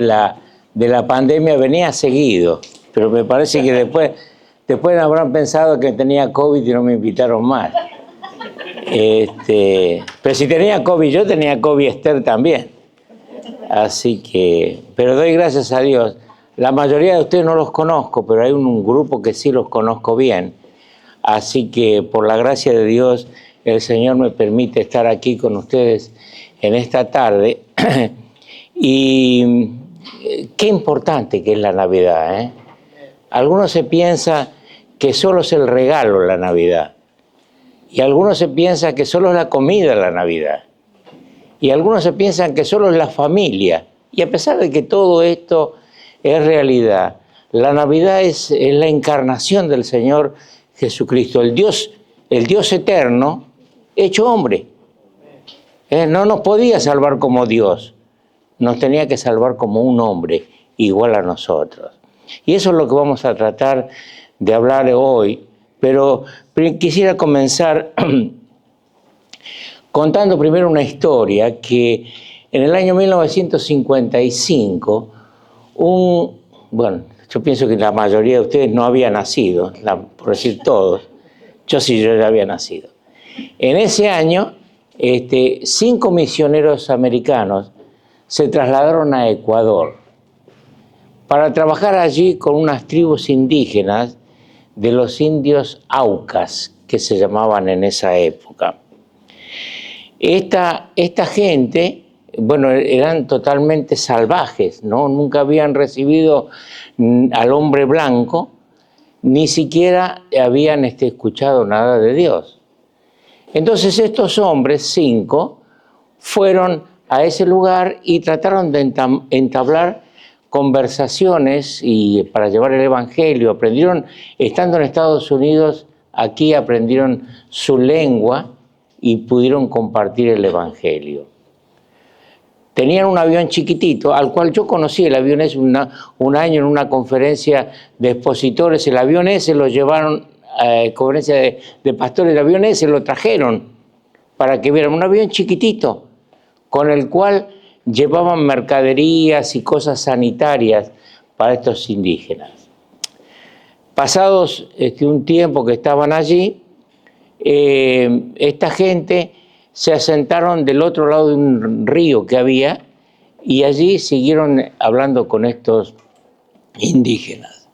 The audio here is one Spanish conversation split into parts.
la, de la pandemia venía seguido, pero me parece que después habrán pensado que tenía COVID y no me invitaron más. Pero si tenía COVID, yo tenía COVID Esther también. Así que, pero doy gracias a Dios. La mayoría de ustedes no los conozco, pero hay un grupo que sí los conozco bien. Así que por la gracia de Dios, el Señor me permite estar aquí con ustedes en esta tarde. Y qué importante que es la Navidad, ¿eh? Algunos se piensa que solo es el regalo la Navidad. Y algunos se piensan que solo es la comida la Navidad. Y algunos se piensan que solo es la familia. Y a pesar de que todo esto es realidad, la Navidad es la encarnación del Señor Jesucristo, el Dios eterno hecho hombre. No nos podía salvar como Dios, nos tenía que salvar como un hombre igual a nosotros. Y eso es lo que vamos a tratar de hablar hoy, pero quisiera comenzar contando primero una historia que en el año 1955, yo pienso que la mayoría de ustedes no había nacido, por decir todos, yo ya había nacido. En ese año, 5 misioneros americanos se trasladaron a Ecuador para trabajar allí con unas tribus indígenas de los indios Aucas, que se llamaban en esa época. Esta gente, eran totalmente salvajes, ¿no? Nunca habían recibido al hombre blanco, ni siquiera habían escuchado nada de Dios. Entonces estos hombres, 5, fueron a ese lugar y trataron de entablar conversaciones y para llevar el evangelio. Aprendieron, estando en Estados Unidos, aquí aprendieron su lengua y pudieron compartir el evangelio. Tenían un avión chiquitito, al cual yo conocí. El avión ese un año en una conferencia de expositores. El avión ese lo llevaron a conferencia de pastores. El avión ese lo trajeron para que vieran un avión chiquitito con el cual llevaban mercaderías y cosas sanitarias para estos indígenas. Pasados un tiempo que estaban allí, esta gente se asentaron del otro lado de un río que había y allí siguieron hablando con estos indígenas.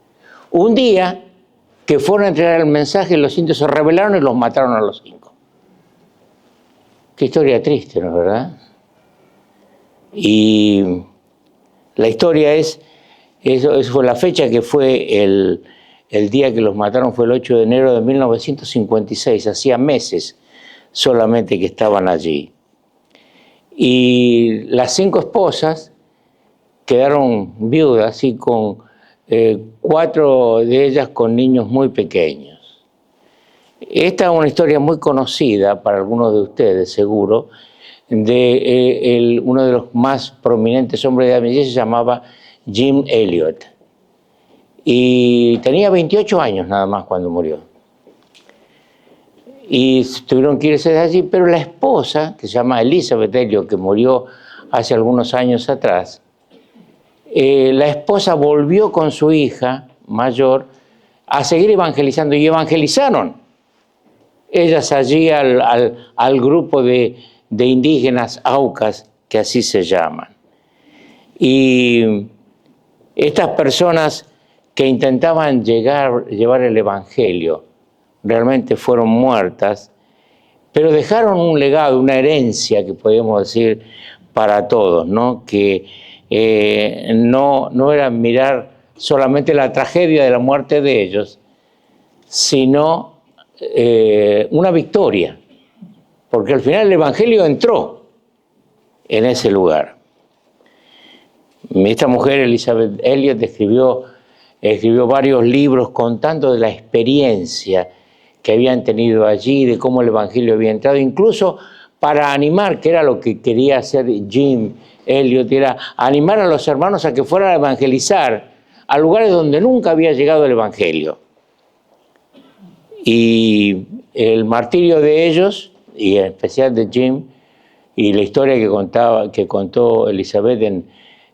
Un día que fueron a entregar el mensaje, los indios se rebelaron y los mataron a los 5. Qué historia triste, ¿no es verdad? Y la historia eso fue la fecha que fue el día que los mataron, fue el 8 de enero de 1956, hacía meses solamente que estaban allí. Y las 5 esposas quedaron viudas y con 4 de ellas con niños muy pequeños. Esta es una historia muy conocida para algunos de ustedes, seguro, de uno de los más prominentes hombres de la Biblia, se llamaba Jim Elliot. Y tenía 28 años nada más cuando murió. Y tuvieron que irse de allí, pero la esposa, que se llama Elizabeth Elliot, que murió hace algunos años atrás, la esposa volvió con su hija mayor a seguir evangelizando, y evangelizaron ellas allí al grupo de indígenas Aucas, que así se llaman. Y estas personas que intentaban llevar el evangelio realmente fueron muertas, pero dejaron un legado, una herencia que podemos decir para todos, ¿no? Que no era mirar solamente la tragedia de la muerte de ellos, sino una victoria, porque al final el evangelio entró en ese lugar. Esta mujer, Elizabeth Elliot, escribió varios libros contando de la experiencia que habían tenido allí, de cómo el evangelio había entrado, incluso para animar, que era lo que quería hacer Jim Elliot, era animar a los hermanos a que fueran a evangelizar a lugares donde nunca había llegado el evangelio. Y el martirio de ellos, y en especial de Jim, y la historia que contó Elizabeth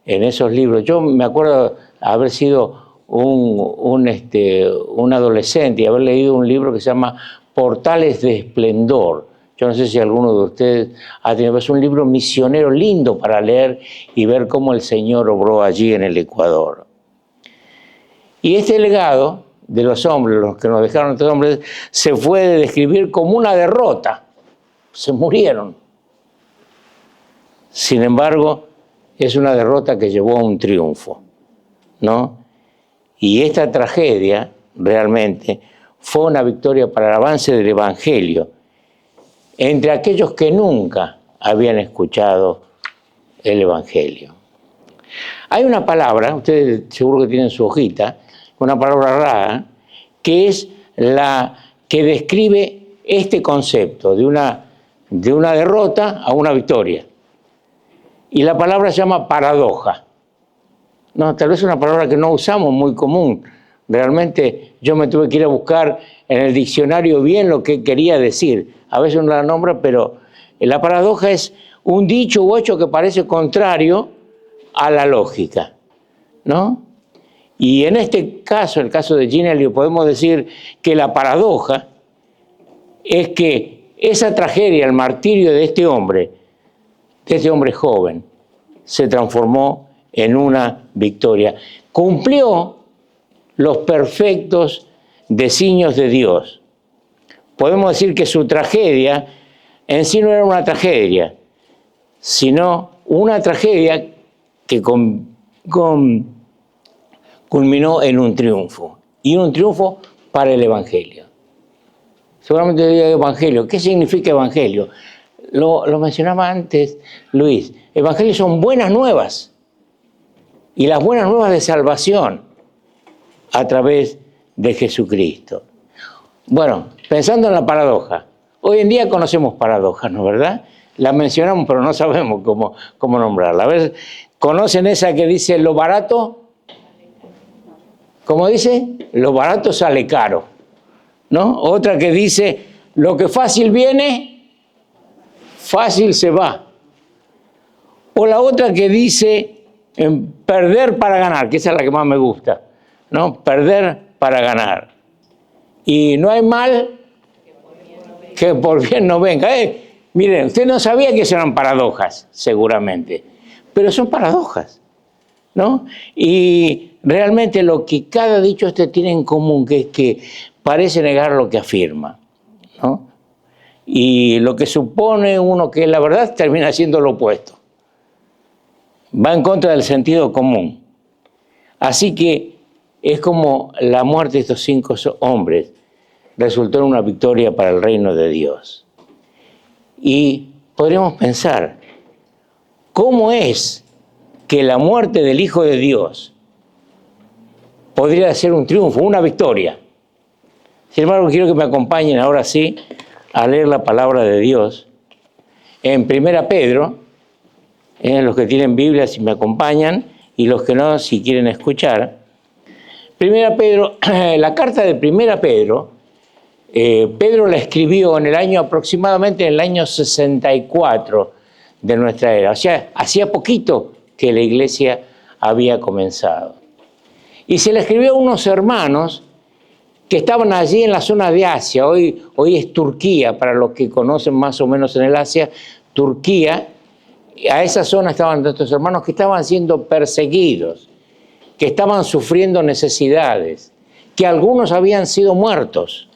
en esos libros. Yo me acuerdo haber sido un adolescente y haber leído un libro que se llama Portales de Esplendor. Yo no sé si alguno de ustedes ha tenido, es un libro misionero lindo para leer y ver cómo el Señor obró allí en el Ecuador. Y este legado de los hombres, los que nos dejaron estos hombres, se puede describir como una derrota. Se murieron. Sin embargo, es una derrota que llevó a un triunfo, ¿no? Y esta tragedia, realmente, fue una victoria para el avance del Evangelio entre aquellos que nunca habían escuchado el Evangelio. Hay una palabra, ustedes seguro que tienen su hojita, una palabra rara, que es la que describe este concepto de una derrota a una victoria. Y la palabra se llama paradoja. No, tal vez es una palabra que no usamos muy común. Realmente yo me tuve que ir a buscar en el diccionario bien lo que quería decir. A veces uno la nombra, pero la paradoja es un dicho u hecho que parece contrario a la lógica, ¿no? Y en este caso, el caso de Jean Elliott, podemos decir que la paradoja es que esa tragedia, el martirio de este hombre joven, se transformó en una victoria. Cumplió los perfectos designios de Dios. Podemos decir que su tragedia en sí no era una tragedia, sino una tragedia que culminó en un triunfo, y un triunfo para el Evangelio. Seguramente diría Evangelio. ¿Qué significa Evangelio? Lo mencionaba antes Luis. Evangelio son buenas nuevas, y las buenas nuevas de salvación a través de Jesucristo. Bueno, pensando en la paradoja, hoy en día conocemos paradojas, ¿no es verdad? La mencionamos, pero no sabemos cómo nombrarla. A ver, ¿conocen esa que dice lo barato? ¿Cómo dice? Lo barato sale caro, ¿no? Otra que dice, lo que fácil viene, fácil se va. O la otra que dice, perder para ganar, que esa es la que más me gusta, ¿no? Perder para ganar. Y no hay mal que por bien no venga. Miren, usted no sabía que eso eran paradojas, seguramente, pero son paradojas, ¿no? Y realmente lo que cada dicho tiene en común, que es que parece negar lo que afirma, ¿no? Y lo que supone uno que es la verdad termina siendo lo opuesto. Va en contra del sentido común. Así que es como la muerte de estos 5 hombres resultó en una victoria para el reino de Dios. Y podríamos pensar, ¿cómo es que la muerte del Hijo de Dios podría ser un triunfo, una victoria? Sin embargo, quiero que me acompañen ahora sí a leer la palabra de Dios en 1 Pedro, los que tienen Biblia si me acompañan, y los que no, si quieren escuchar. 1 Pedro, la carta de 1 Pedro, Pedro la escribió en el año aproximadamente en el año 64 de nuestra era. O sea, hacía poquito que la iglesia había comenzado. Y se la escribió a unos hermanos que estaban allí en la zona de Asia. Hoy es Turquía, para los que conocen más o menos en el Asia, Turquía. A esa zona estaban estos hermanos que estaban siendo perseguidos, que estaban sufriendo necesidades, que algunos habían sido muertos.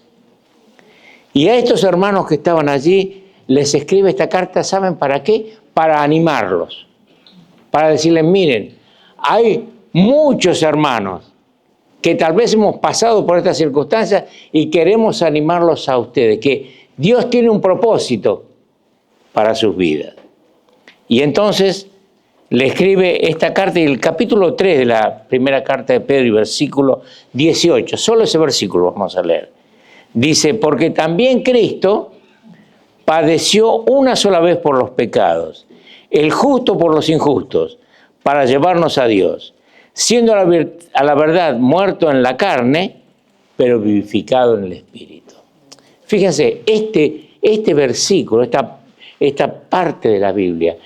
Y a estos hermanos que estaban allí les escribe esta carta, ¿saben para qué? Para animarlos, para decirles, miren, hay muchos hermanos que tal vez hemos pasado por estas circunstancias y queremos animarlos a ustedes, que Dios tiene un propósito para sus vidas. Y entonces le escribe esta carta, y el capítulo 3 de la primera carta de Pedro y versículo 18, solo ese versículo vamos a leer. Dice, porque también Cristo padeció una sola vez por los pecados, el justo por los injustos, para llevarnos a Dios, siendo a la verdad muerto en la carne, pero vivificado en el Espíritu. Fíjense, este versículo, esta parte de la Biblia,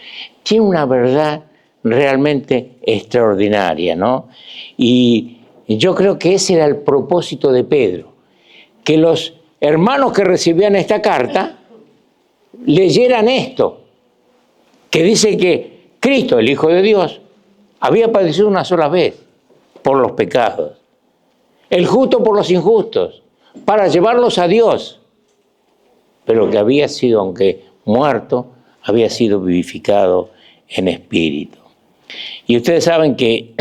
tiene una verdad realmente extraordinaria, ¿no? Y yo creo que ese era el propósito de Pedro, que los hermanos que recibían esta carta leyeran esto, que dice que Cristo, el Hijo de Dios, había padecido una sola vez por los pecados, el justo por los injustos, para llevarlos a Dios, pero que había sido, aunque muerto, había sido vivificado en espíritu. Y ustedes saben que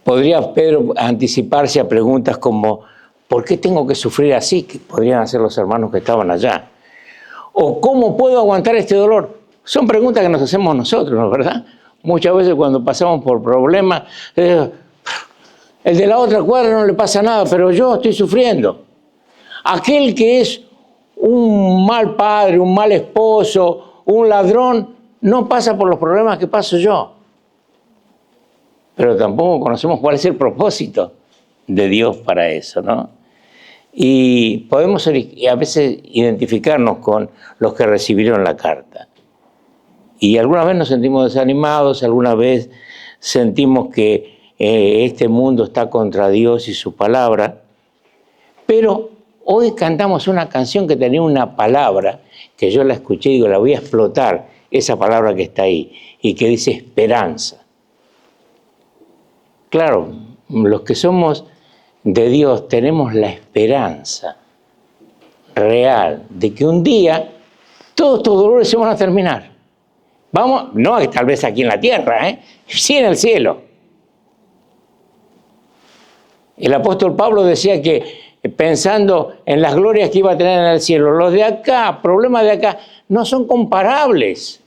podría Pedro anticiparse a preguntas como ¿por qué tengo que sufrir así? Que podrían hacer los hermanos que estaban allá. O ¿cómo puedo aguantar este dolor? Son preguntas que nos hacemos nosotros, ¿no es verdad? Muchas veces cuando pasamos por problemas, el de la otra cuadra no le pasa nada, pero yo estoy sufriendo. Aquel que es un mal padre, un mal esposo, un ladrón, no pasa por los problemas que paso yo. Pero tampoco conocemos cuál es el propósito de Dios para eso, ¿no? Y podemos a veces identificarnos con los que recibieron la carta. Y alguna vez nos sentimos desanimados, alguna vez sentimos que este mundo está contra Dios y su palabra. Pero hoy cantamos una canción que tenía una palabra, que yo la escuché y digo, la voy a explotar, esa palabra que está ahí, y que dice esperanza. Claro, los que somos de Dios tenemos la esperanza real de que un día todos estos dolores se van a terminar. Vamos, no tal vez aquí en la tierra, sí en el cielo. El apóstol Pablo decía que pensando en las glorias que iba a tener en el cielo, los de acá, problemas de acá, no son comparables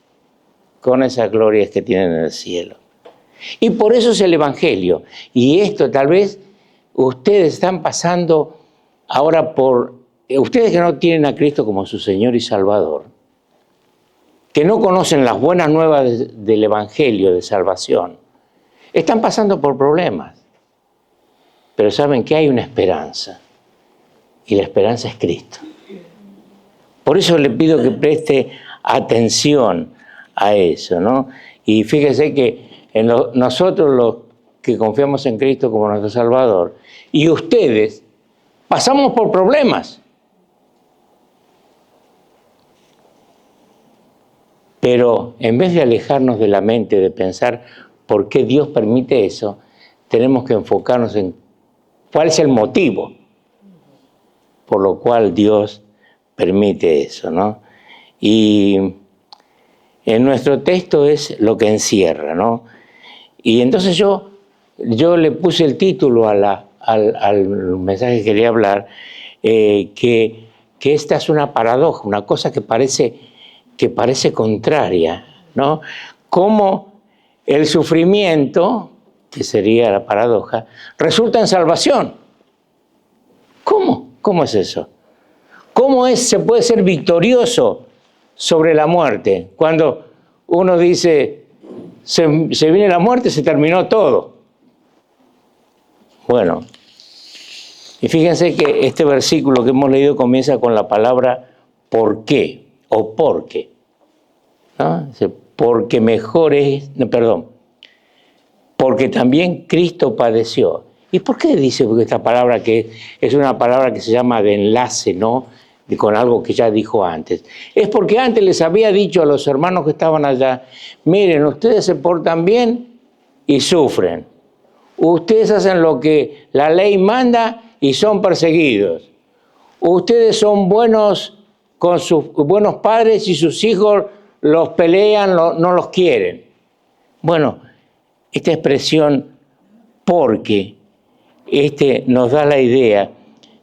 con esas glorias que tienen en el cielo. Y por eso es el Evangelio. Y esto tal vez ustedes están pasando ahora por, ustedes que no tienen a Cristo como su Señor y Salvador, que no conocen las buenas nuevas del Evangelio de salvación, están pasando por problemas. Pero saben que hay una esperanza. Y la esperanza es Cristo. Por eso le pido que preste atención a eso, ¿no? Y fíjese que nosotros los que confiamos en Cristo como nuestro Salvador, y ustedes, pasamos por problemas. Pero en vez de alejarnos de la mente, de pensar por qué Dios permite eso, tenemos que enfocarnos en cuál es el motivo por lo cual Dios permite eso, ¿no? Y en nuestro texto es lo que encierra, ¿no? Y entonces yo le puse el título al mensaje que quería hablar, que esta es una paradoja, una cosa que parece contraria, ¿no? Cómo el sufrimiento, que sería la paradoja, resulta en salvación. ¿Cómo? ¿Cómo es eso? ¿Cómo se puede ser victorioso sobre la muerte? Cuando uno dice, se viene la muerte, se terminó todo. Bueno, y fíjense que este versículo que hemos leído comienza con la palabra ¿por qué? O porque. ¿No? Dice, porque mejor es, no, perdón, porque también Cristo padeció. ¿Y por qué dice esta palabra que es una palabra que se llama de enlace, ¿no? Con algo que ya dijo antes? Es porque antes les había dicho a los hermanos que estaban allá, miren, ustedes se portan bien y sufren. Ustedes hacen lo que la ley manda y son perseguidos. Ustedes son buenos con sus buenos padres y sus hijos los pelean, no los quieren. Bueno, esta expresión porque nos da la idea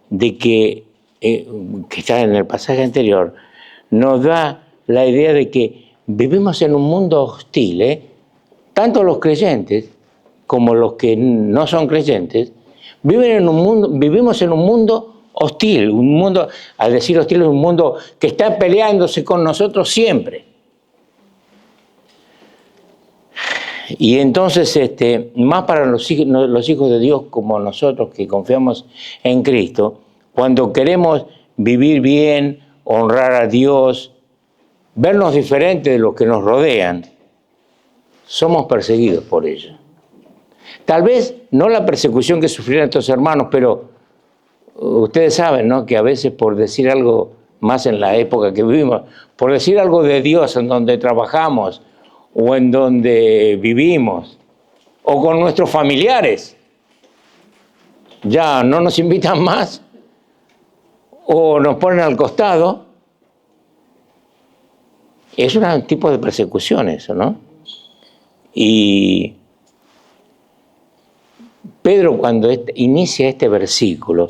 de que está en el pasaje anterior, nos da la idea de que vivimos en un mundo hostil, tanto los creyentes como los que no son creyentes, vivimos en un mundo hostil, un mundo, al decir hostil, es un mundo que está peleándose con nosotros siempre. Y entonces, más para los hijos de Dios como nosotros que confiamos en Cristo, cuando queremos vivir bien, honrar a Dios, vernos diferentes de los que nos rodean, somos perseguidos por ella. Tal vez no la persecución que sufrieron estos hermanos, pero ustedes saben, ¿no?, que a veces por decir algo, más en la época que vivimos, por decir algo de Dios en donde trabajamos o en donde vivimos, o con nuestros familiares, ya no nos invitan más o nos ponen al costado. Es un tipo de persecución eso, ¿no? Y Pedro, cuando inicia este versículo,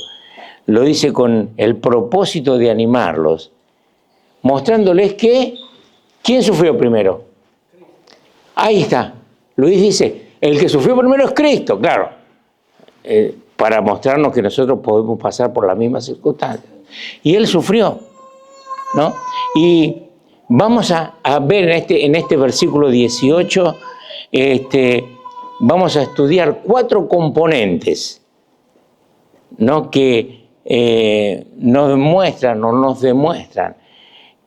lo dice con el propósito de animarlos, mostrándoles que, ¿quién sufrió primero? Ahí está. Luis dice, el que sufrió primero es Cristo, claro, para mostrarnos que nosotros podemos pasar por las mismas circunstancias. Y Él sufrió, ¿no? Y vamos a ver en este versículo 18, vamos a estudiar 4 componentes, ¿no?, que nos demuestran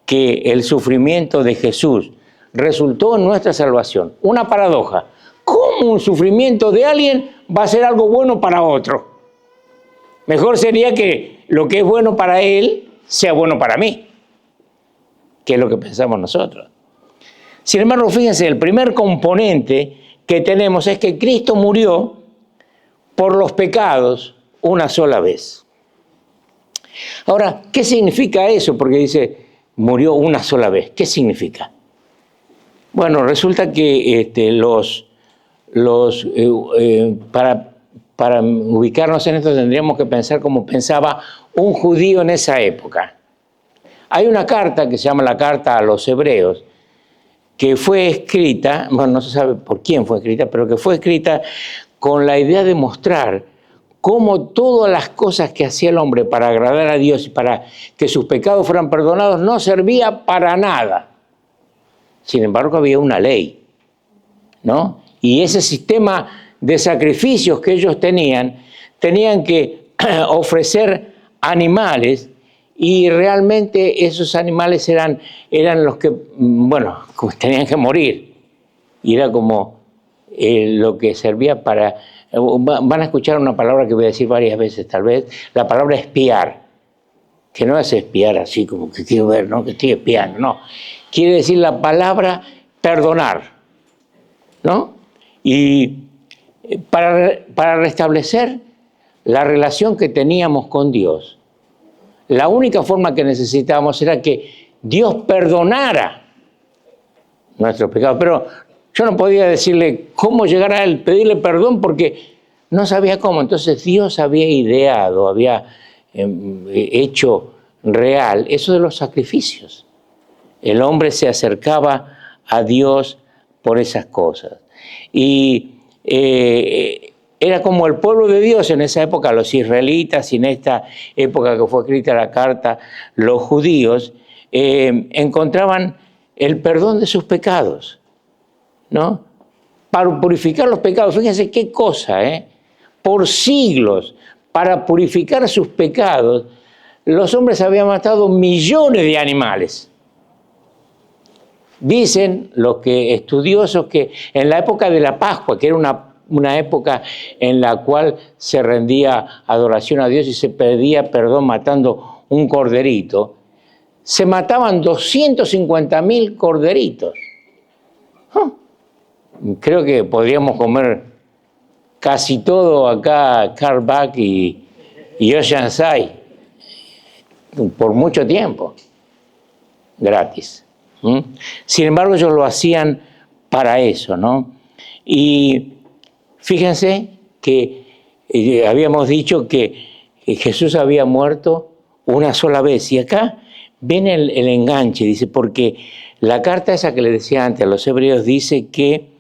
que el sufrimiento de Jesús resultó en nuestra salvación. Una paradoja. ¿Cómo un sufrimiento de alguien va a ser algo bueno para otro? Mejor sería que lo que es bueno para él sea bueno para mí, que es lo que pensamos nosotros. Sin embargo, fíjense, el primer componente que tenemos es que Cristo murió por los pecados una sola vez. Ahora, ¿qué significa eso? Porque dice, murió una sola vez. ¿Qué significa? Bueno, resulta que para ubicarnos en esto tendríamos que pensar como pensaba un judío en esa época. Hay una carta que se llama la Carta a los Hebreos, que fue escrita, bueno, no se sabe por quién fue escrita, pero que fue escrita con la idea de mostrar cómo todas las cosas que hacía el hombre para agradar a Dios y para que sus pecados fueran perdonados no servía para nada. Sin embargo, había una ley, ¿no? Y ese sistema de sacrificios que ellos tenían que ofrecer animales, y realmente esos animales eran los que, bueno, tenían que morir. Y era como lo que servía para... Van a escuchar una palabra que voy a decir varias veces, tal vez, la palabra espiar, que no es espiar así como que quiero ver, ¿no?, que estoy espiando, no. Quiere decir la palabra perdonar, ¿no? Y para restablecer la relación que teníamos con Dios, la única forma que necesitábamos era que Dios perdonara nuestros pecados. Pero yo no podía decirle cómo llegar a Él, pedirle perdón, porque no sabía cómo. Entonces Dios había ideado, había hecho real eso de los sacrificios. El hombre se acercaba a Dios por esas cosas. Y era como el pueblo de Dios en esa época, los israelitas, y en esta época que fue escrita la carta, los judíos, encontraban el perdón de sus pecados, ¿no? Para purificar los pecados, fíjense qué cosa, por siglos, para purificar sus pecados, los hombres habían matado millones de animales. Dicen los estudiosos que en la época de la Pascua, que era una época en la cual se rendía adoración a Dios y se pedía perdón matando un corderito, se mataban 250.000 corderitos. Creo que podríamos comer casi todo acá, Carlsbad y Oceanside, por mucho tiempo, gratis. Sin embargo, ellos lo hacían para eso, ¿no? Y fíjense que habíamos dicho que Jesús había muerto una sola vez. Y acá viene el enganche, dice, porque la carta esa que le decía antes a los hebreos dice que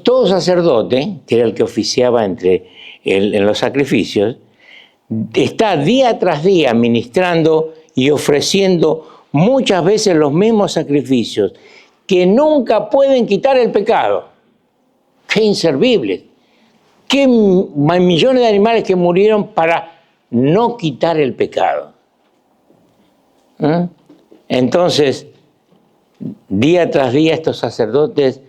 todo sacerdote, que era el que oficiaba en los sacrificios, está día tras día ministrando y ofreciendo muchas veces los mismos sacrificios que nunca pueden quitar el pecado. ¡Qué inservibles! ¡Qué millones de animales que murieron para no quitar el pecado! Entonces, día tras día estos sacerdotes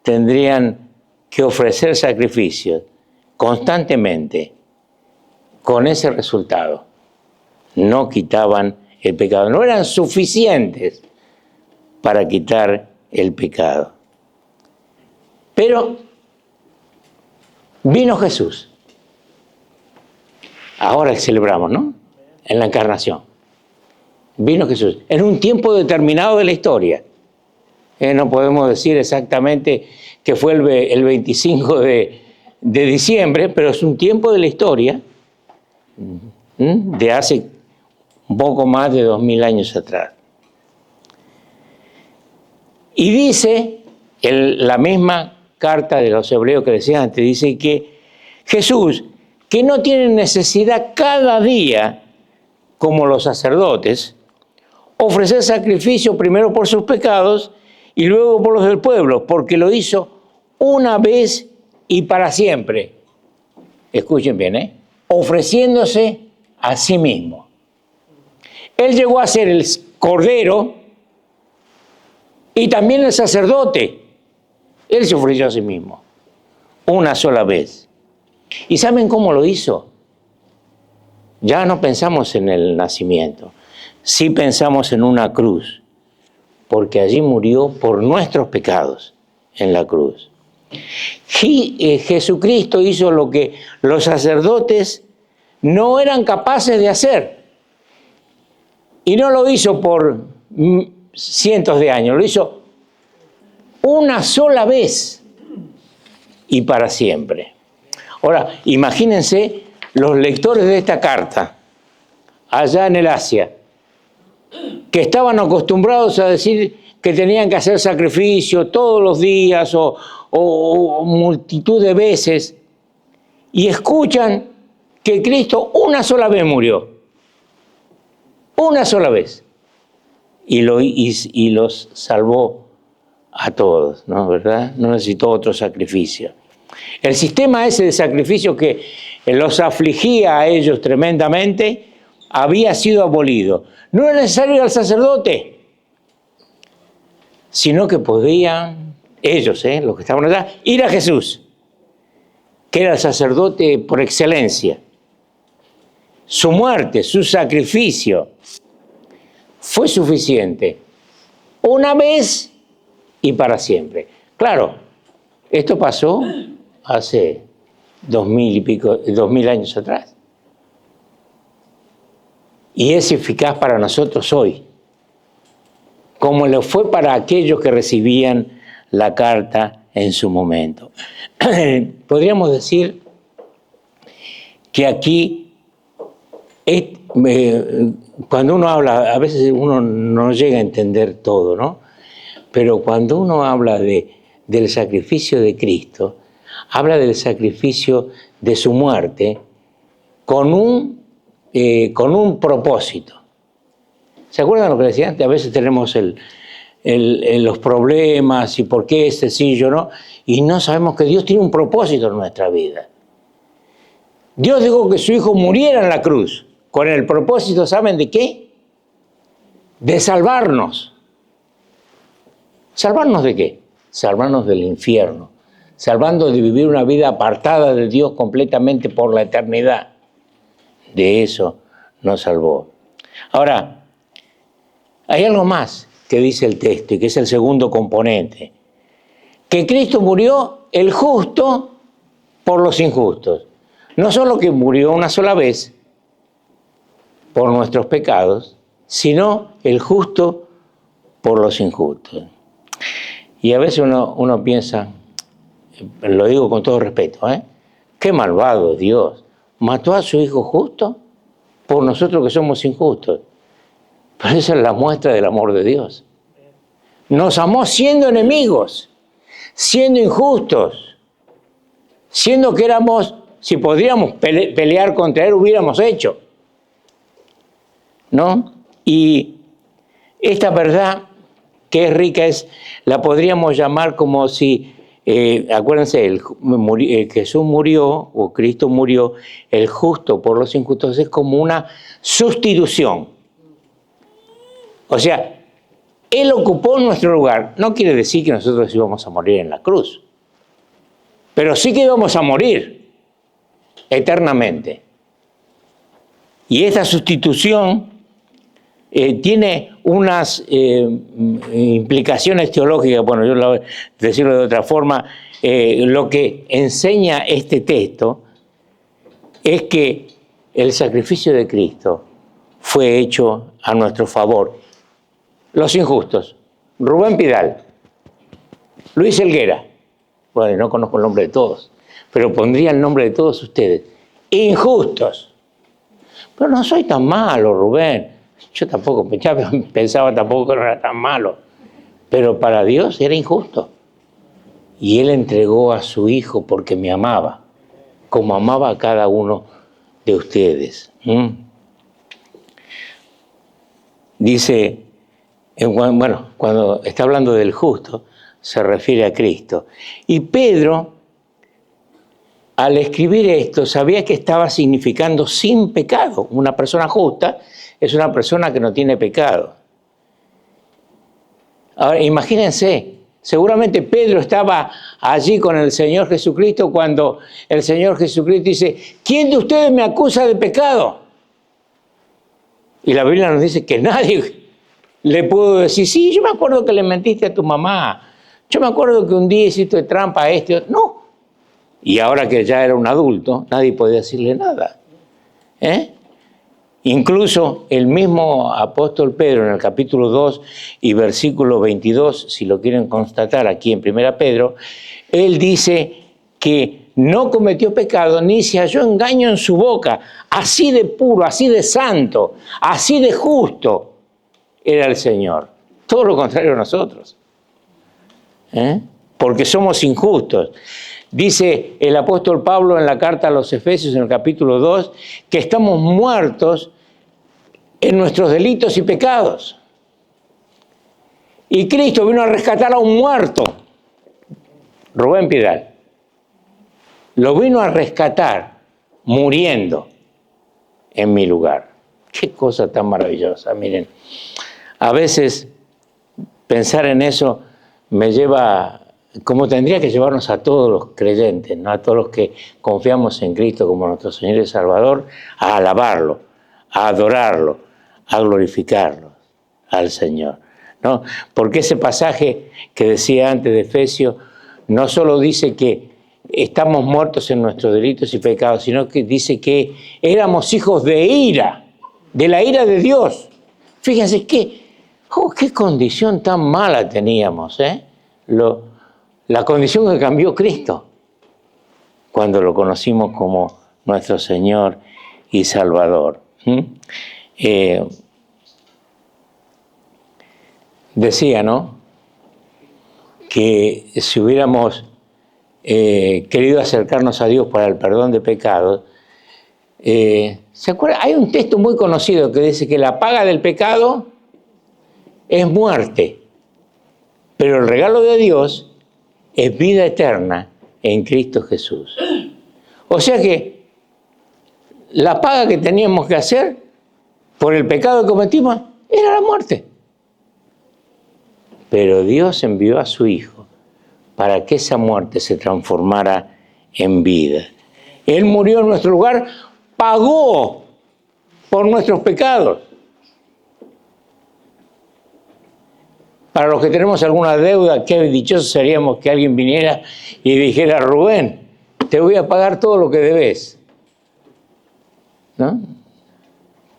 tendrían que ofrecer sacrificios constantemente con ese resultado. No quitaban el pecado, no eran suficientes para quitar el pecado. Pero vino Jesús. Ahora celebramos, ¿no? En la encarnación. Vino Jesús. En un tiempo determinado de la historia. No podemos decir exactamente que fue el 25 de diciembre, pero es un tiempo de la historia de hace un poco más de 2000 años atrás. Y dice, la misma carta de los hebreos que decía antes, dice que Jesús, que no tiene necesidad cada día, como los sacerdotes, ofrecer sacrificio primero por sus pecados y luego por los del pueblo, porque lo hizo una vez y para siempre. Escuchen bien, ofreciéndose a sí mismo. Él llegó a ser el cordero y también el sacerdote. Él se ofreció a sí mismo, una sola vez. ¿Y saben cómo lo hizo? Ya no pensamos en el nacimiento, sí pensamos en una cruz, porque allí murió por nuestros pecados en la cruz. Jesucristo hizo lo que los sacerdotes no eran capaces de hacer. Y no lo hizo por cientos de años, lo hizo una sola vez y para siempre. Ahora, imagínense los lectores de esta carta, allá en el Asia, que estaban acostumbrados a decir que tenían que hacer sacrificio todos los días o multitud de veces, y escuchan que Cristo una sola vez murió. Una sola vez. Y los salvó a todos, ¿no? ¿Verdad? No necesitó otro sacrificio. El sistema ese de sacrificio que los afligía a ellos tremendamente había sido abolido. No era necesario ir al sacerdote, sino que podían ellos, los que estaban allá, ir a Jesús, que era el sacerdote por excelencia. Su muerte, su sacrificio, fue suficiente, una vez y para siempre. Claro, esto pasó hace 2000 años atrás. Y es eficaz para nosotros hoy, como lo fue para aquellos que recibían la carta en su momento. Podríamos decir que aquí, cuando uno habla, a veces uno no llega a entender todo, ¿no? Pero cuando uno habla del sacrificio de Cristo, habla del sacrificio de su muerte con un propósito. ¿Se acuerdan lo que decía antes? A veces tenemos los problemas y por qué es sencillo, ¿no? Y no sabemos que Dios tiene un propósito en nuestra vida. Dios dejó que su Hijo muriera en la cruz con el propósito, ¿saben de qué? De salvarnos. ¿Salvarnos de qué? Salvarnos del infierno, salvando de vivir una vida apartada de Dios completamente por la eternidad. De eso nos salvó. Ahora, hay algo más que dice el texto y que es el segundo componente. Que Cristo murió el justo por los injustos. No solo que murió una sola vez por nuestros pecados, sino el justo por los injustos. Y a veces uno piensa, lo digo con todo respeto, qué malvado Dios. Mató a su Hijo justo por nosotros que somos injustos. Pero esa es la muestra del amor de Dios. Nos amó siendo enemigos, siendo injustos, siendo que éramos, si podríamos pelear contra Él, hubiéramos hecho, ¿no? Y esta verdad que es rica, la podríamos llamar como si, acuérdense, Jesús murió, o Cristo murió, el justo por los injustos, es como una sustitución. O sea, Él ocupó nuestro lugar. No quiere decir que nosotros íbamos a morir en la cruz, pero sí que íbamos a morir eternamente. Y esta sustitución tiene unas implicaciones teológicas. Bueno, yo lo voy a decirlo de otra forma. Lo que enseña este texto es que el sacrificio de Cristo fue hecho a nuestro favor. Los injustos, Rubén Pidal, Luis Helguera, bueno, no conozco el nombre de todos, pero pondría el nombre de todos ustedes, injustos. Pero no soy tan malo, Rubén. Yo tampoco pensaba tampoco que no era tan malo, pero para Dios era injusto. Y Él entregó a su Hijo porque me amaba, como amaba a cada uno de ustedes. Dice, bueno, cuando está hablando del justo, se refiere a Cristo. Y Pedro, al escribir esto, sabía que estaba significando sin pecado. Una persona justa es una persona que no tiene pecado. Ahora, imagínense, seguramente Pedro estaba allí con el Señor Jesucristo cuando el Señor Jesucristo dice, ¿quién de ustedes me acusa de pecado? Y la Biblia nos dice que nadie le pudo decir, sí, yo me acuerdo que le mentiste a tu mamá, yo me acuerdo que un día hiciste trampa a este, no. Y ahora que ya era un adulto, nadie podía decirle nada. Incluso el mismo apóstol Pedro en el capítulo 2 y versículo 22, si lo quieren constatar aquí en 1 Pedro, él dice que no cometió pecado ni se halló engaño en su boca. Así de puro, así de santo, así de justo era el Señor. Todo lo contrario a nosotros. Porque somos injustos. Dice el apóstol Pablo en la carta a los Efesios en el capítulo 2 que estamos muertos en nuestros delitos y pecados. Y Cristo vino a rescatar a un muerto, Rubén Pidal. Lo vino a rescatar muriendo en mi lugar. Qué cosa tan maravillosa, miren. A veces pensar en eso me lleva, como tendría que llevarnos a todos los creyentes, ¿no? A todos los que confiamos en Cristo como nuestro Señor y Salvador, a alabarlo, a adorarlo, a glorificarlo al Señor, ¿no? Porque ese pasaje que decía antes de Efesios no solo dice que estamos muertos en nuestros delitos y pecados, sino que dice que éramos hijos de ira, de la ira de Dios. Fíjense qué condición tan mala teníamos, la condición que cambió Cristo cuando lo conocimos como nuestro Señor y Salvador. Decía, ¿no?, que si hubiéramos querido acercarnos a Dios para el perdón de pecados, ¿se acuerdan? Hay un texto muy conocido que dice que la paga del pecado es muerte, pero el regalo de Dios es vida eterna en Cristo Jesús. O sea que la paga que teníamos que hacer por el pecado que cometimos era la muerte. Pero Dios envió a su Hijo para que esa muerte se transformara en vida. Él murió en nuestro lugar, pagó por nuestros pecados. Para los que tenemos alguna deuda, qué dichosos seríamos que alguien viniera y dijera, Rubén, te voy a pagar todo lo que debes, ¿no?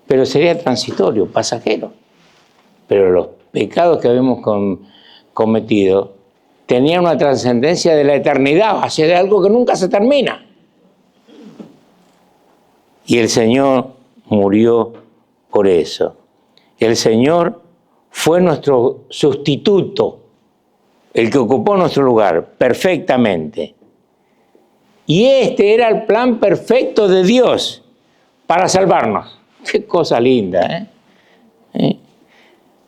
Pero sería transitorio, pasajero. Pero los pecados que habíamos cometido tenían una trascendencia de la eternidad, o sea, de algo que nunca se termina. Y el Señor murió por eso. El Señor fue nuestro sustituto, el que ocupó nuestro lugar perfectamente. Y este era el plan perfecto de Dios para salvarnos. Qué cosa linda, ¿eh?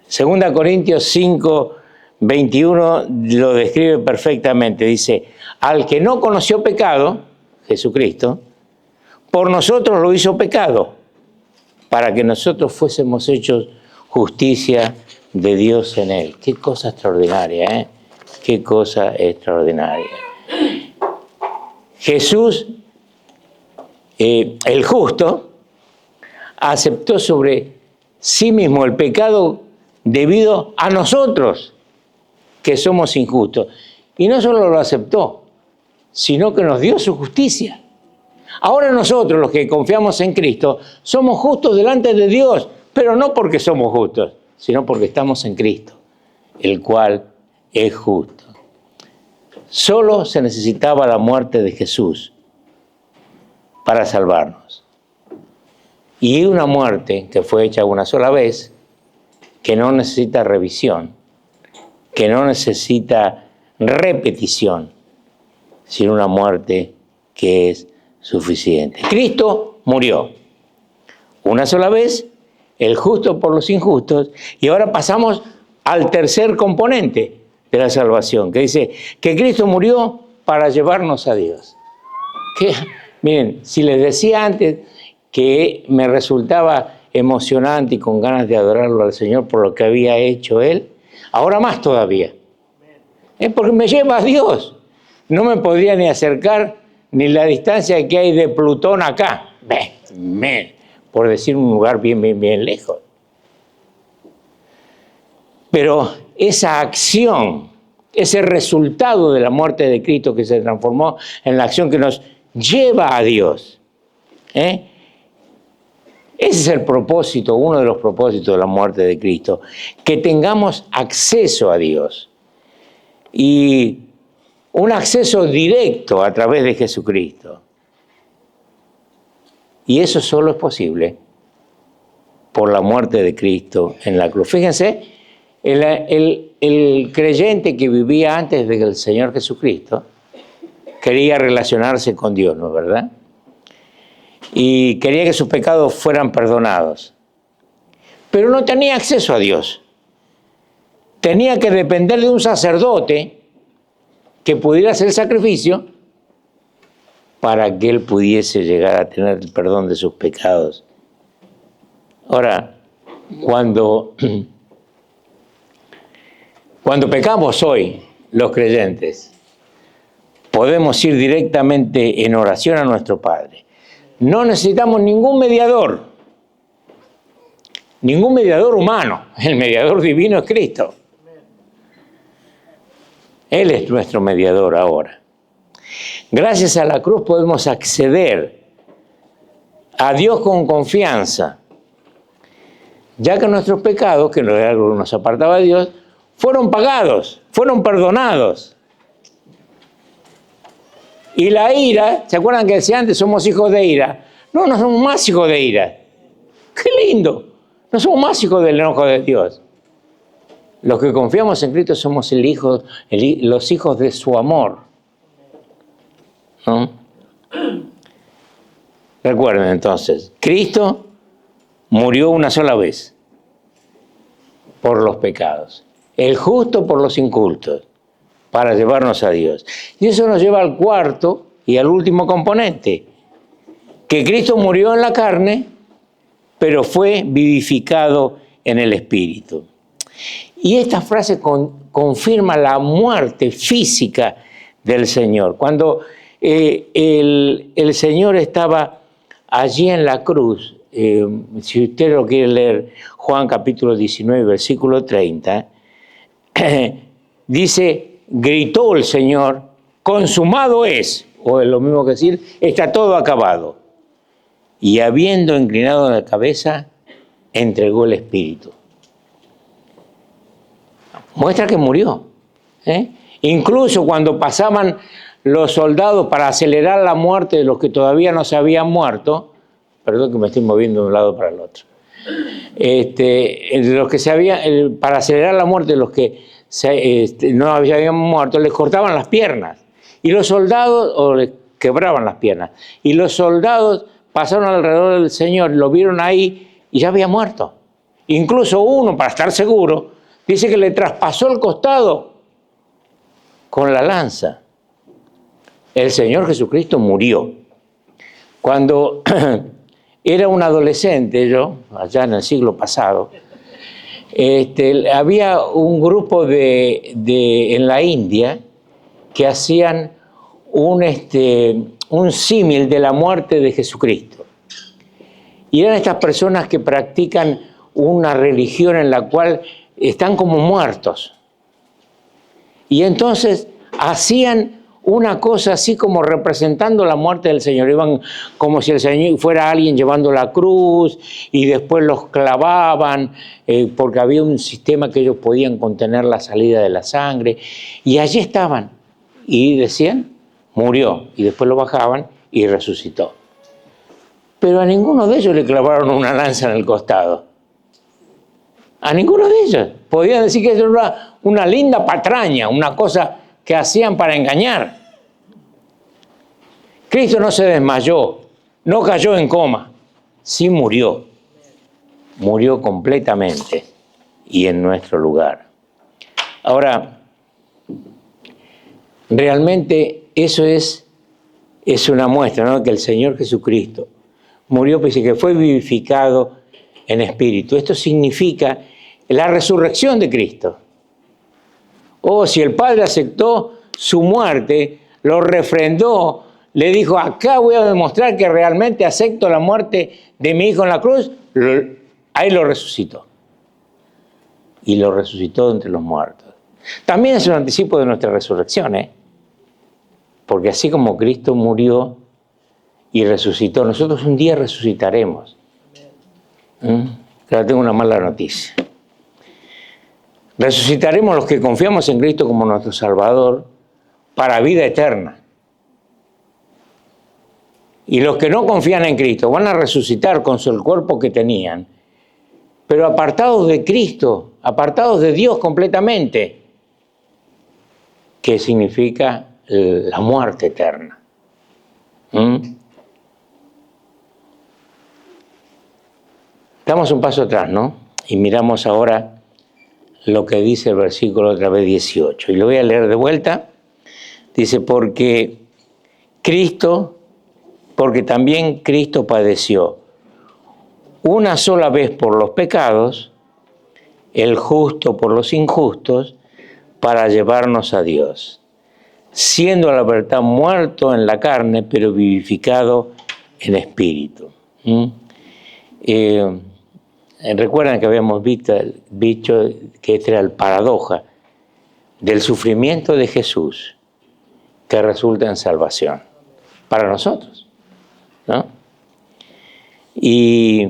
2 Corintios 5, 21 lo describe perfectamente. Dice, al que no conoció pecado, Jesucristo, por nosotros lo hizo pecado, para que nosotros fuésemos hechos justicia de Dios en él. Qué cosa extraordinaria, ¿eh? Qué cosa extraordinaria. Jesús, el justo, aceptó sobre sí mismo el pecado debido a nosotros, que somos injustos. Y no solo lo aceptó, sino que nos dio su justicia. Ahora nosotros, los que confiamos en Cristo, somos justos delante de Dios, pero no porque somos justos, sino porque estamos en Cristo, el cual es justo. Solo se necesitaba la muerte de Jesús para salvarnos. Y una muerte que fue hecha una sola vez, que no necesita revisión, que no necesita repetición, sino una muerte que es suficiente. Cristo murió una sola vez, el justo por los injustos, y ahora pasamos al tercer componente de la salvación, que dice que Cristo murió para llevarnos a Dios. Miren, si les decía antes que me resultaba emocionante y con ganas de adorarlo al Señor por lo que había hecho Él, ahora más todavía. Porque me lleva a Dios. No me podría ni acercar ni la distancia que hay de Plutón acá. Por decir un lugar bien lejos. Pero esa acción, ese resultado de la muerte de Cristo que se transformó en la acción que nos lleva a Dios. Ese es el propósito, uno de los propósitos de la muerte de Cristo, que tengamos acceso a Dios. Y un acceso directo a través de Jesucristo. Y eso solo es posible por la muerte de Cristo en la cruz. Fíjense, el creyente que vivía antes del Señor Jesucristo quería relacionarse con Dios, ¿no es verdad? Y quería que sus pecados fueran perdonados. Pero no tenía acceso a Dios. Tenía que depender de un sacerdote que pudiera hacer el sacrificio para que él pudiese llegar a tener el perdón de sus pecados. Ahora, cuando pecamos hoy, los creyentes, podemos ir directamente en oración a nuestro Padre. No necesitamos ningún mediador humano. El mediador divino es Cristo. Él es nuestro mediador ahora. Gracias a la cruz podemos acceder a Dios con confianza, ya que nuestros pecados, que no era algo que nos apartaba de Dios, fueron pagados, fueron perdonados. Y la ira, ¿se acuerdan que decía antes somos hijos de ira? No somos más hijos de ira. ¡Qué lindo! No somos más hijos del enojo de Dios. Los que confiamos en Cristo somos los hijos de su amor. ¿No? Recuerden entonces, Cristo murió una sola vez por los pecados. El justo por los incultos, para llevarnos a Dios. Y eso nos lleva al cuarto y al último componente, que Cristo murió en la carne, pero fue vivificado en el Espíritu. Y esta frase confirma la muerte física del Señor. Cuando el Señor estaba allí en la cruz, si usted lo quiere leer, Juan capítulo 19, versículo 30, dice, gritó el Señor, consumado es, o es lo mismo que decir, está todo acabado. Y habiendo inclinado la cabeza, entregó el Espíritu. Muestra que murió. Incluso cuando pasaban los soldados para acelerar la muerte de los que todavía no se habían muerto, perdón que me estoy moviendo de un lado para el otro, para acelerar la muerte de los que no habían muerto, les cortaban las piernas. Y los soldados, o les quebraban las piernas. Y los soldados pasaron alrededor del Señor, lo vieron ahí y ya había muerto. Incluso uno, para estar seguro, dice que le traspasó el costado con la lanza. El Señor Jesucristo murió. Cuando era un adolescente, yo, allá en el siglo pasado, había un grupo en la India que hacían un símil de la muerte de Jesucristo. Y eran estas personas que practican una religión en la cual están como muertos. Y entonces hacían una cosa así como representando la muerte del Señor. Iban como si el Señor fuera alguien llevando la cruz y después los clavaban porque había un sistema que ellos podían contener la salida de la sangre. Y allí estaban y decían, murió. Y después lo bajaban y resucitó. Pero a ninguno de ellos le clavaron una lanza en el costado. A ninguno de ellos. Podían decir que eso era una linda patraña, una cosa que hacían para engañar. Cristo no se desmayó, no cayó en coma, sí murió. Murió completamente y en nuestro lugar. Ahora, realmente eso es una muestra, ¿no? Que el Señor Jesucristo murió, pues, y que fue vivificado en espíritu. Esto significa la resurrección de Cristo. Si el Padre aceptó su muerte, lo refrendó, le dijo, acá voy a demostrar que realmente acepto la muerte de mi Hijo en la cruz, ahí lo resucitó. Y lo resucitó entre los muertos. También es un anticipo de nuestra resurrección, porque así como Cristo murió y resucitó, nosotros un día resucitaremos. Pero tengo una mala noticia. Resucitaremos los que confiamos en Cristo como nuestro Salvador para vida eterna. Y los que no confían en Cristo van a resucitar con el cuerpo que tenían, pero apartados de Cristo, apartados de Dios completamente, que significa la muerte eterna. Damos un paso atrás, ¿no? Y miramos ahora lo que dice el versículo otra vez 18. Y lo voy a leer de vuelta. Dice, porque también Cristo padeció una sola vez por los pecados, el justo por los injustos, para llevarnos a Dios, siendo a la verdad muerto en la carne, pero vivificado en espíritu. Recuerdan que habíamos dicho que esta era la paradoja del sufrimiento de Jesús que resulta en salvación para nosotros, ¿no? Y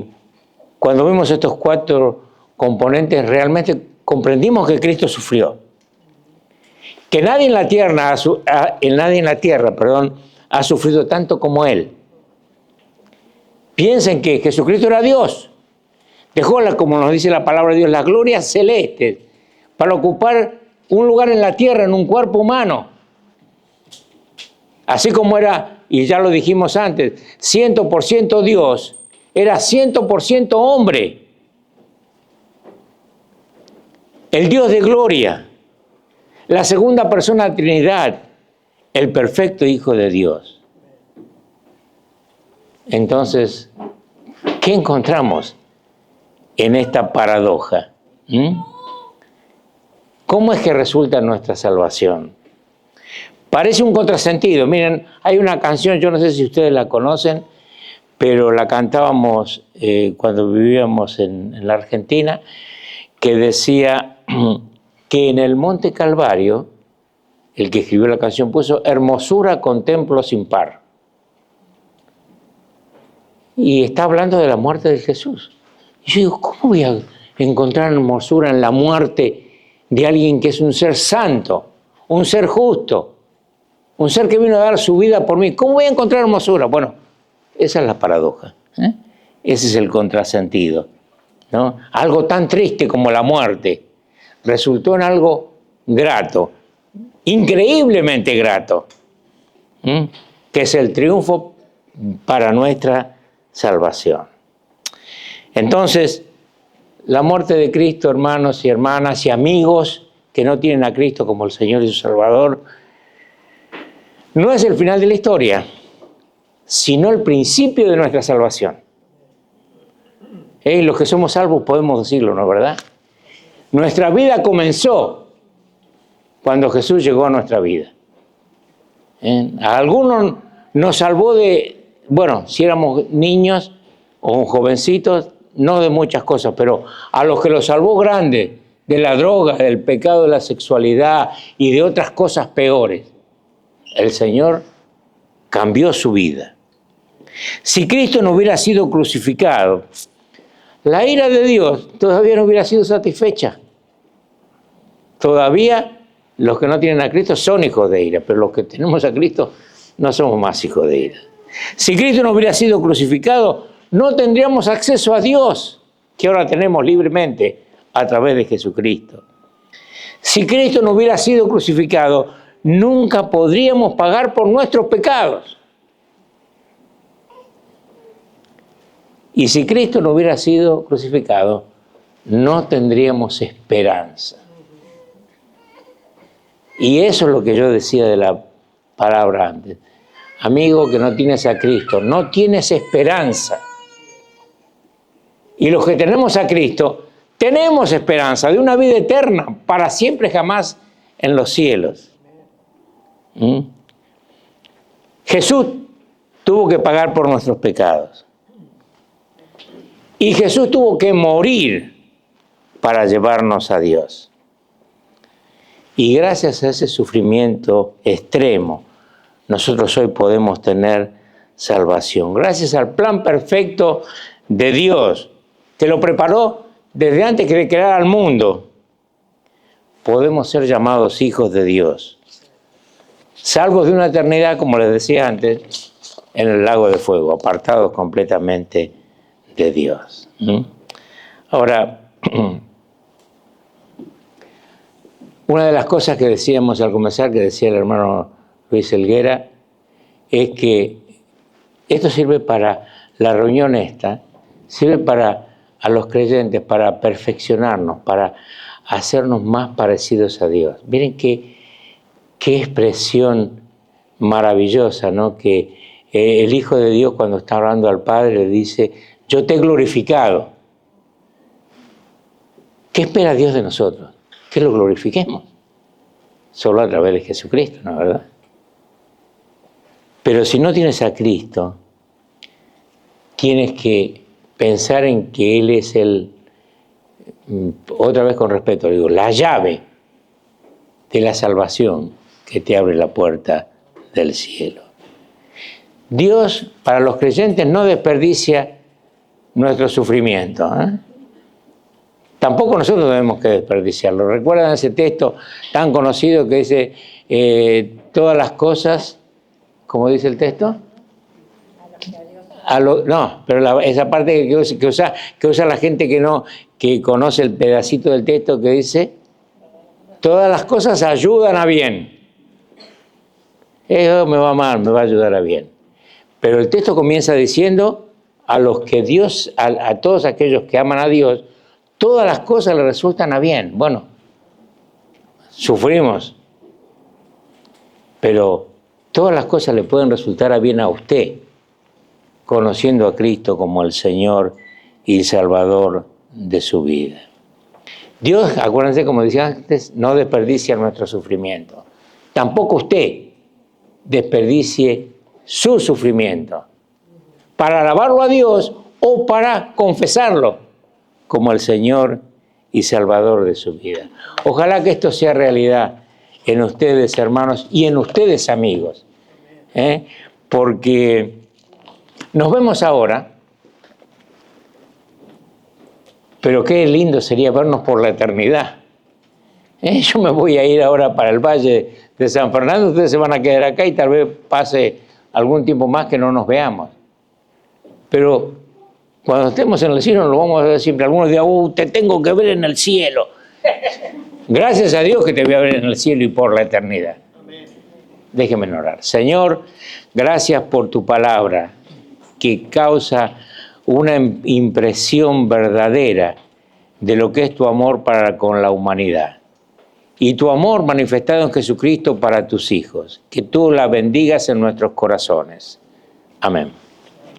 cuando vimos estos 4 componentes, realmente comprendimos que Cristo sufrió. Que nadie en la tierra, ha sufrido tanto como Él. Piensen que Jesucristo era Dios. Dejó, como nos dice la palabra de Dios, la gloria celeste para ocupar un lugar en la tierra, en un cuerpo humano. Así como era, y ya lo dijimos antes, 100% Dios, era 100% hombre. El Dios de gloria, la segunda persona de la Trinidad, el perfecto Hijo de Dios. Entonces, ¿qué encontramos en esta paradoja? ¿Cómo es que resulta nuestra salvación? Parece un contrasentido. Miren, hay una canción, yo no sé si ustedes la conocen, pero la cantábamos cuando vivíamos en la Argentina, que decía que en el Monte Calvario, el que escribió la canción puso, hermosura contemplo sin par. Y está hablando de la muerte de Jesús. Y yo digo, ¿cómo voy a encontrar hermosura en la muerte de alguien que es un ser santo, un ser justo, un ser que vino a dar su vida por mí? ¿Cómo voy a encontrar hermosura? Bueno, esa es la paradoja. Ese es el contrasentido, ¿no? Algo tan triste como la muerte resultó en algo grato, increíblemente grato, que es el triunfo para nuestra salvación. Entonces, la muerte de Cristo, hermanos y hermanas y amigos que no tienen a Cristo como el Señor y su Salvador, no es el final de la historia, sino el principio de nuestra salvación. Los que somos salvos podemos decirlo, ¿no es verdad? Nuestra vida comenzó cuando Jesús llegó a nuestra vida. A algunos nos salvó de, bueno, si éramos niños o jovencitos, no de muchas cosas, pero a los que los salvó grande, de la droga, del pecado de la sexualidad y de otras cosas peores, el Señor cambió su vida. Si Cristo no hubiera sido crucificado, la ira de Dios todavía no hubiera sido satisfecha. Todavía los que no tienen a Cristo son hijos de ira, pero los que tenemos a Cristo no somos más hijos de ira. Si Cristo no hubiera sido crucificado, no tendríamos acceso a Dios, que ahora tenemos libremente a través de Jesucristo. Si Cristo no hubiera sido crucificado, nunca podríamos pagar por nuestros pecados. Y si Cristo no hubiera sido crucificado, no tendríamos esperanza. Y eso es lo que yo decía de la palabra antes. Amigo que no tienes a Cristo, no tienes esperanza. Y los que tenemos a Cristo, tenemos esperanza de una vida eterna, para siempre jamás en los cielos. Jesús tuvo que pagar por nuestros pecados. Y Jesús tuvo que morir para llevarnos a Dios. Y gracias a ese sufrimiento extremo, nosotros hoy podemos tener salvación. Gracias al plan perfecto de Dios, que lo preparó desde antes que creara el mundo, podemos ser llamados hijos de Dios, salvos de una eternidad, como les decía antes, en el lago de fuego, apartados completamente de Dios. Ahora, una de las cosas que decíamos al comenzar, que decía el hermano Luis Helguera, es que esto sirve para la reunión esta, sirve para a los creyentes, para perfeccionarnos, para hacernos más parecidos a Dios. Miren qué expresión maravillosa, ¿no? Que el Hijo de Dios, cuando está hablando al Padre, le dice: yo te he glorificado. ¿Qué espera Dios de nosotros? Que lo glorifiquemos. Solo a través de Jesucristo, ¿no es verdad? Pero si no tienes a Cristo, tienes que pensar en que Él es otra vez con respeto, digo, la llave de la salvación que te abre la puerta del cielo. Dios, para los creyentes, no desperdicia nuestro sufrimiento, Tampoco nosotros debemos que desperdiciarlo. ¿Recuerdan ese texto tan conocido que dice todas las cosas, ¿cómo dice el texto? No, pero esa parte que usa la gente que conoce el pedacito del texto que dice: todas las cosas ayudan a bien. Eso me va mal, me va a ayudar a bien. Pero el texto comienza diciendo: a los que Dios, a todos aquellos que aman a Dios, todas las cosas le resultan a bien. Bueno, sufrimos, pero todas las cosas le pueden resultar a bien a usted, conociendo a Cristo como el Señor y Salvador de su vida. Dios, acuérdense, como decía antes, no desperdicia nuestro sufrimiento. Tampoco usted desperdicie su sufrimiento para alabarlo a Dios o para confesarlo como el Señor y Salvador de su vida. Ojalá que esto sea realidad en ustedes, hermanos, y en ustedes, amigos. Porque nos vemos ahora, pero qué lindo sería vernos por la eternidad. Yo me voy a ir ahora para el Valle de San Fernando, ustedes se van a quedar acá y tal vez pase algún tiempo más que no nos veamos. Pero cuando estemos en el cielo nos lo vamos a ver siempre. Algunos dirán: te tengo que ver en el cielo. Gracias a Dios que te voy a ver en el cielo y por la eternidad. Déjenme orar. Señor, gracias por tu palabra que causa una impresión verdadera de lo que es tu amor para con la humanidad y tu amor manifestado en Jesucristo para tus hijos. Que tú la bendigas en nuestros corazones. Amén.